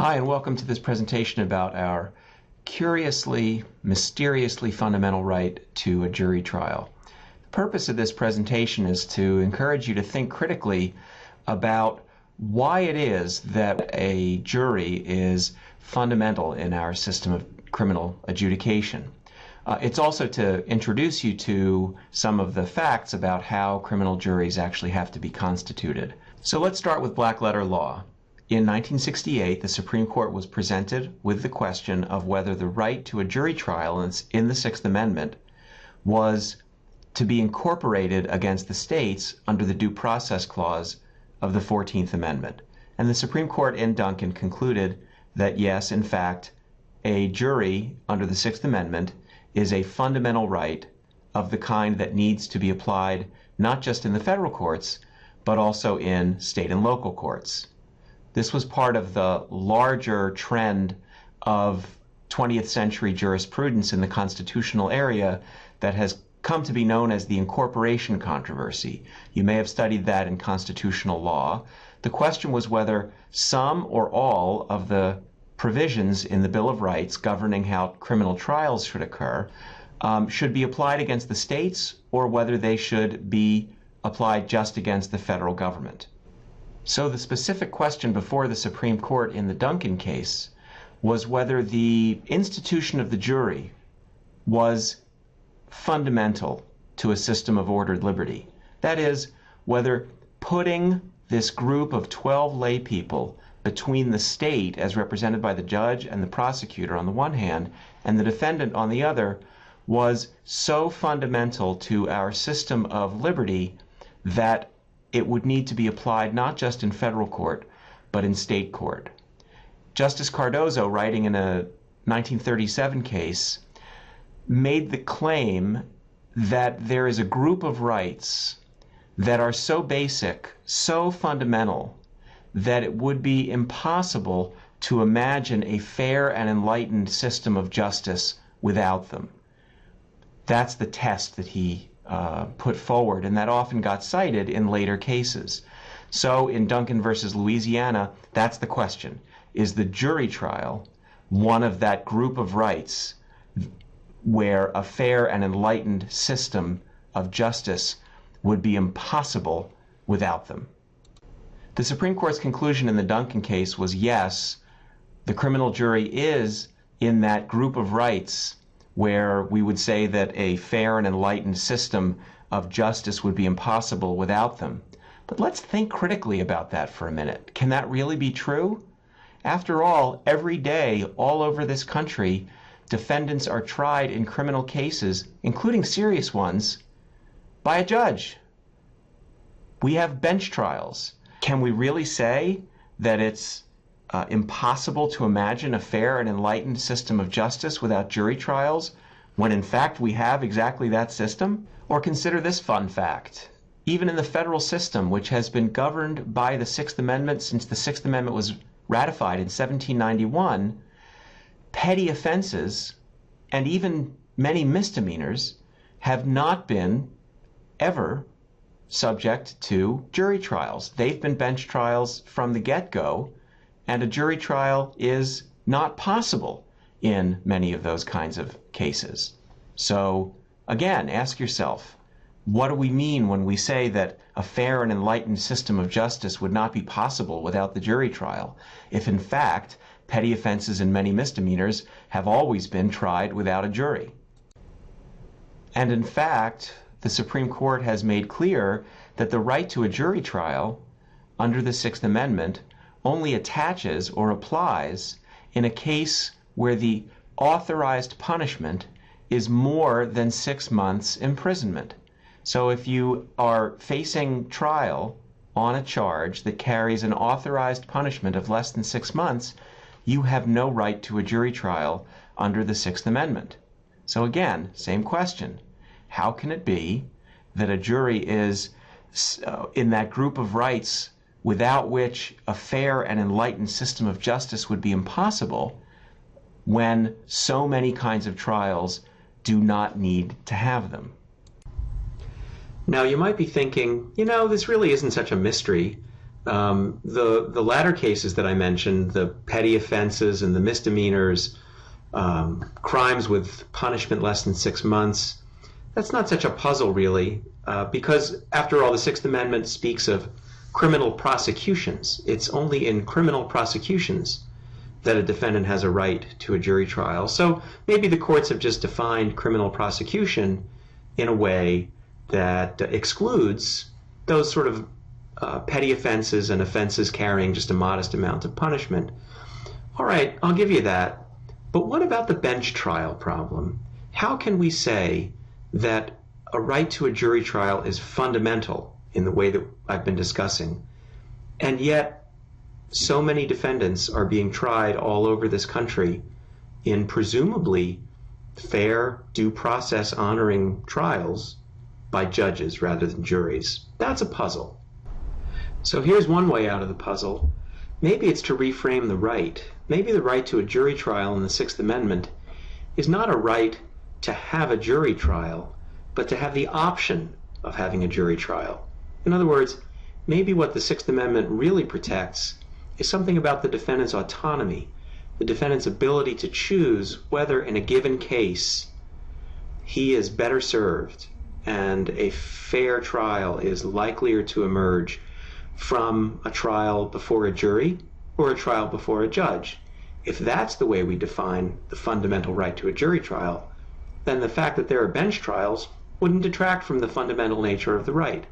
Hi, and welcome to this presentation about our curiously, mysteriously fundamental right to a jury trial. The purpose of this presentation is to encourage you to think critically about why it is that a jury is fundamental in our system of criminal adjudication. It's also to introduce you to some of the facts about how criminal juries actually have to be constituted. So let's start with black letter law. In 1968, the Supreme Court was presented with the question of whether the right to a jury trial in the Sixth Amendment was to be incorporated against the states under the Due Process Clause of the 14th Amendment. And the Supreme Court in Duncan concluded that yes, in fact, a jury under the Sixth Amendment is a fundamental right of the kind that needs to be applied not just in the federal courts, but also in state and local courts. This was part of the larger trend of 20th century jurisprudence in the constitutional area that has come to be known as the incorporation controversy. You may have studied that in constitutional law. The question was whether some or all of the provisions in the Bill of Rights governing how criminal trials should occur should be applied against the states, or whether they should be applied just against the federal government. So the specific question before the Supreme Court in the Duncan case was whether the institution of the jury was fundamental to a system of ordered liberty. That is, whether putting this group of 12 lay people between the state, as represented by the judge and the prosecutor on the one hand, and the defendant on the other, was so fundamental to our system of liberty that it would need to be applied not just in federal court, but in state court. Justice Cardozo, writing in a 1937 case, made the claim that there is a group of rights that are so basic, so fundamental, that it would be impossible to imagine a fair and enlightened system of justice without them. That's the test that he put forward, and that often got cited in later cases. So in Duncan versus Louisiana, that's the question. Is the jury trial one of that group of rights where a fair and enlightened system of justice would be impossible without them? The Supreme Court's conclusion in the Duncan case was yes, the criminal jury is in that group of rights where we would say that a fair and enlightened system of justice would be impossible without them. But let's think critically about that for a minute. Can that really be true? After all, every day all over this country, defendants are tried in criminal cases, including serious ones, by a judge. We have bench trials. Can we really say that it's impossible to imagine a fair and enlightened system of justice without jury trials, when in fact we have exactly that system? Or consider this fun fact. Even in the federal system, which has been governed by the Sixth Amendment since the Sixth Amendment was ratified in 1791, petty offenses and even many misdemeanors have not been ever subject to jury trials. They've been bench trials from the get-go, and a jury trial is not possible in many of those kinds of cases. So again, ask yourself, what do we mean when we say that a fair and enlightened system of justice would not be possible without the jury trial, if in fact petty offenses and many misdemeanors have always been tried without a jury? And in fact, the Supreme Court has made clear that the right to a jury trial under the Sixth Amendment only attaches or applies in a case where the authorized punishment is more than 6 months imprisonment. So if you are facing trial on a charge that carries an authorized punishment of less than 6 months, you have no right to a jury trial under the Sixth Amendment. So again, same question. How can it be that a jury is in that group of rights without which a fair and enlightened system of justice would be impossible, when so many kinds of trials do not need to have them? Now, you might be thinking, this really isn't such a mystery. The latter cases that I mentioned, the petty offenses and the misdemeanors, crimes with punishment less than 6 months, that's not such a puzzle really, because after all, the Sixth Amendment speaks of criminal prosecutions. It's only in criminal prosecutions that a defendant has a right to a jury trial. So maybe the courts have just defined criminal prosecution in a way that excludes those sort of petty offenses and offenses carrying just a modest amount of punishment. All right, I'll give you that. But what about the bench trial problem? How can we say that a right to a jury trial is fundamental in the way that I've been discussing, and yet so many defendants are being tried all over this country in presumably fair, due process honoring trials by judges rather than juries? That's a puzzle. So here's one way out of the puzzle. Maybe it's to reframe the right. Maybe the right to a jury trial in the Sixth Amendment is not a right to have a jury trial, but to have the option of having a jury trial. In other words, maybe what the Sixth Amendment really protects is something about the defendant's autonomy, the defendant's ability to choose whether in a given case he is better served and a fair trial is likelier to emerge from a trial before a jury or a trial before a judge. If that's the way we define the fundamental right to a jury trial, then the fact that there are bench trials wouldn't detract from the fundamental nature of the right.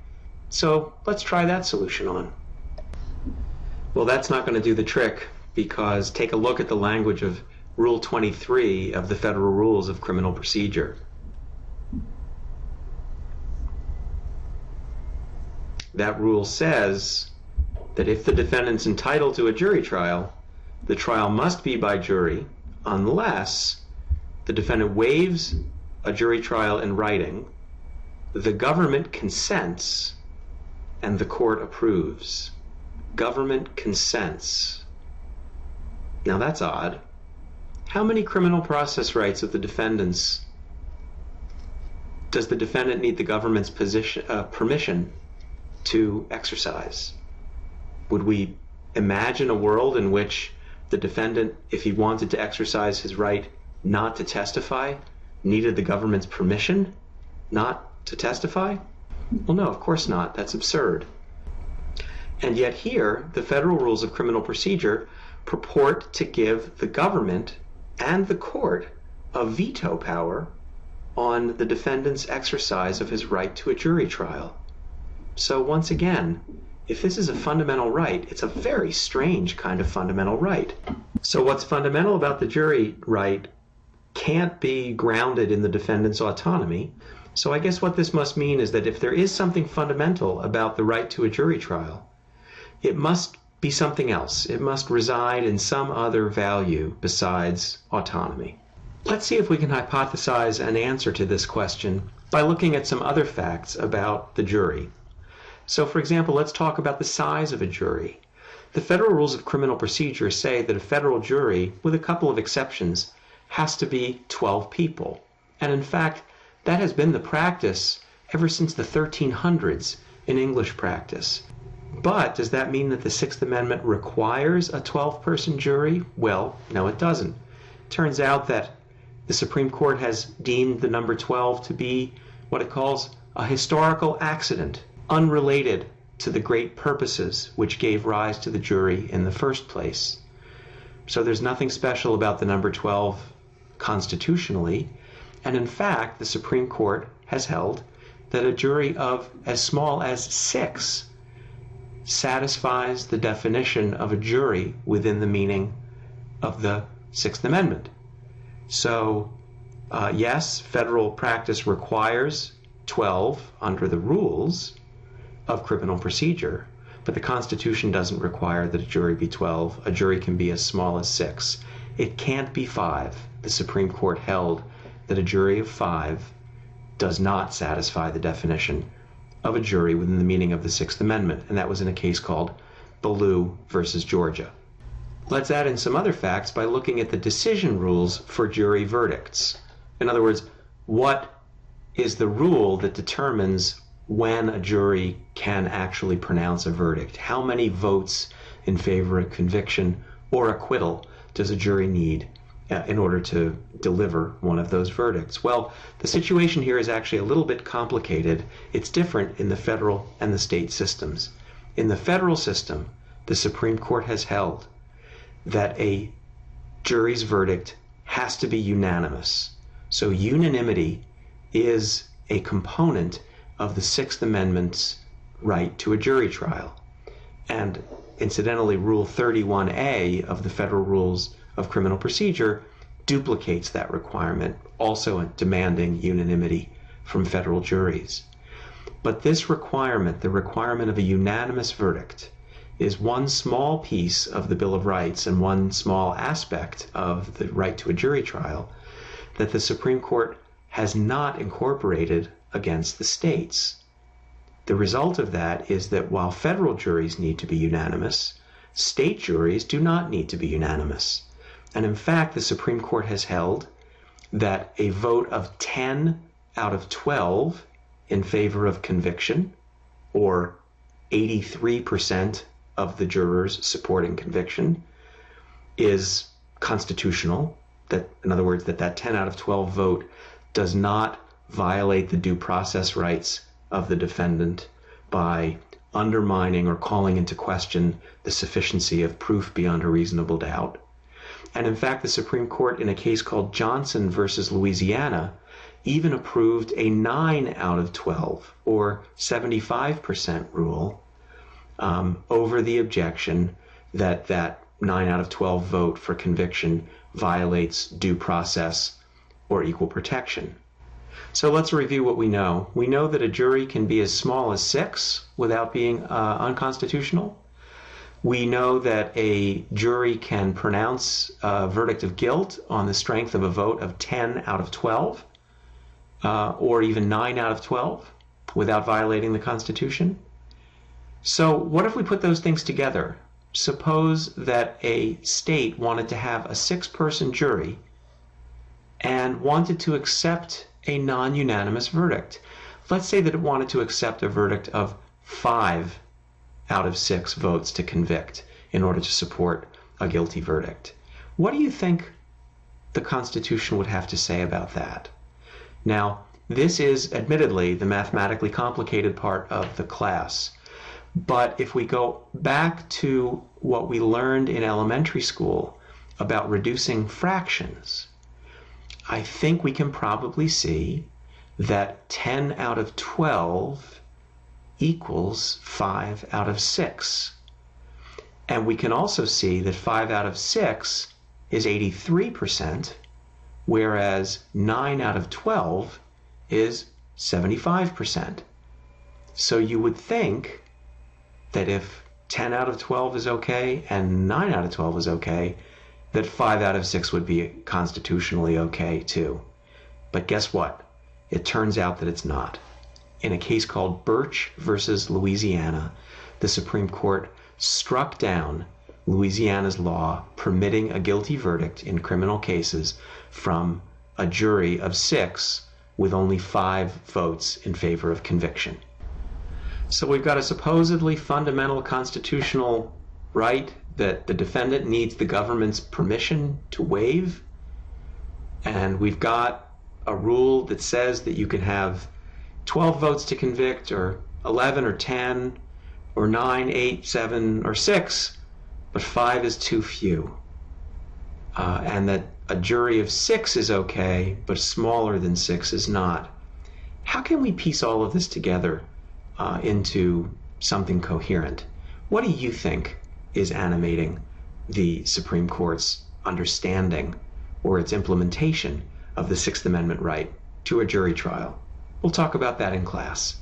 So let's try that solution on. Well, that's not going to do the trick, because take a look at the language of Rule 23 of the Federal Rules of Criminal Procedure. That rule says that if the defendant's entitled to a jury trial, the trial must be by jury unless the defendant waives a jury trial in writing, the government consents, and the court approves. Government consents. Now that's odd. How many criminal process rights of the defendants does the defendant need the government's permission to exercise? Would we imagine a world in which the defendant, if he wanted to exercise his right not to testify, needed the government's permission not to testify? Well, no, of course not. That's absurd. And yet here, the Federal Rules of Criminal Procedure purport to give the government and the court a veto power on the defendant's exercise of his right to a jury trial. So once again, if this is a fundamental right, it's a very strange kind of fundamental right. So what's fundamental about the jury right can't be grounded in the defendant's autonomy. So I guess what this must mean is that if there is something fundamental about the right to a jury trial, it must be something else. It must reside in some other value besides autonomy. Let's see if we can hypothesize an answer to this question by looking at some other facts about the jury. So for example, let's talk about the size of a jury. The Federal Rules of Criminal Procedure say that a federal jury, with a couple of exceptions, has to be 12 people. And in fact, that has been the practice ever since the 1300s in English practice. But does that mean that the Sixth Amendment requires a 12-person jury? Well, no, it doesn't. It turns out that the Supreme Court has deemed the number 12 to be what it calls a historical accident, unrelated to the great purposes which gave rise to the jury in the first place. So there's nothing special about the number 12 constitutionally, and in fact, the Supreme Court has held that a jury of as small as 6 satisfies the definition of a jury within the meaning of the Sixth Amendment. So yes, federal practice requires 12 under the rules of criminal procedure, but the Constitution doesn't require that a jury be 12. A jury can be as small as 6. It can't be 5. The Supreme Court held that a jury of 5 does not satisfy the definition of a jury within the meaning of the Sixth Amendment, and that was in a case called Ballou versus Georgia. Let's add in some other facts by looking at the decision rules for jury verdicts. In other words, what is the rule that determines when a jury can actually pronounce a verdict. How many votes in favor of conviction or acquittal does a jury need in order to deliver one of those verdicts? Well, the situation here is actually a little bit complicated. It's different in the federal and the state systems. In the federal system, the Supreme Court has held that a jury's verdict has to be unanimous. So unanimity is a component of the Sixth Amendment's right to a jury trial. And incidentally, Rule 31A of the Federal Rules of Criminal Procedure duplicates that requirement, also demanding unanimity from federal juries. But this requirement, the requirement of a unanimous verdict, is one small piece of the Bill of Rights and one small aspect of the right to a jury trial that the Supreme Court has not incorporated against the states. The result of that is that while federal juries need to be unanimous, state juries do not need to be unanimous. And in fact, the Supreme Court has held that a vote of 10 out of 12 in favor of conviction, or 83% of the jurors supporting conviction, is constitutional. That, in other words, that 10 out of 12 vote does not violate the due process rights of the defendant by undermining or calling into question the sufficiency of proof beyond a reasonable doubt. And in fact, the Supreme Court, in a case called Johnson versus Louisiana, even approved a 9 out of 12, or 75% rule, over the objection that 9 out of 12 vote for conviction violates due process or equal protection. So let's review what we know. We know that a jury can be as small as 6 without being unconstitutional. We know that a jury can pronounce a verdict of guilt on the strength of a vote of 10 out of 12, or even 9 out of 12, without violating the Constitution. So what if we put those things together? Suppose that a state wanted to have a 6-person jury and wanted to accept a non-unanimous verdict. Let's say that it wanted to accept a verdict of 5 out of 6 votes to convict in order to support a guilty verdict. What do you think the Constitution would have to say about that? Now, this is admittedly the mathematically complicated part of the class. But if we go back to what we learned in elementary school about reducing fractions, I think we can probably see that 10 out of 12 equals 5 out of 6. And we can also see that 5 out of 6 is 83%, whereas 9 out of 12 is 75%. So you would think that if 10 out of 12 is okay and 9 out of 12 is okay, that 5 out of 6 would be constitutionally okay too. But guess what? It turns out that it's not. In a case called Birch versus Louisiana, the Supreme Court struck down Louisiana's law permitting a guilty verdict in criminal cases from a jury of 6 with only 5 votes in favor of conviction. So we've got a supposedly fundamental constitutional right that the defendant needs the government's permission to waive, and we've got a rule that says that you can have 12 votes to convict, or 11 or 10 or 9, 8, 7 or 6, but 5 is too few, and that a jury of 6 is okay but smaller than 6 is not. How can we piece all of this together into something coherent? What do you think is animating the Supreme Court's understanding or its implementation of the Sixth Amendment right to a jury trial? We'll talk about that in class.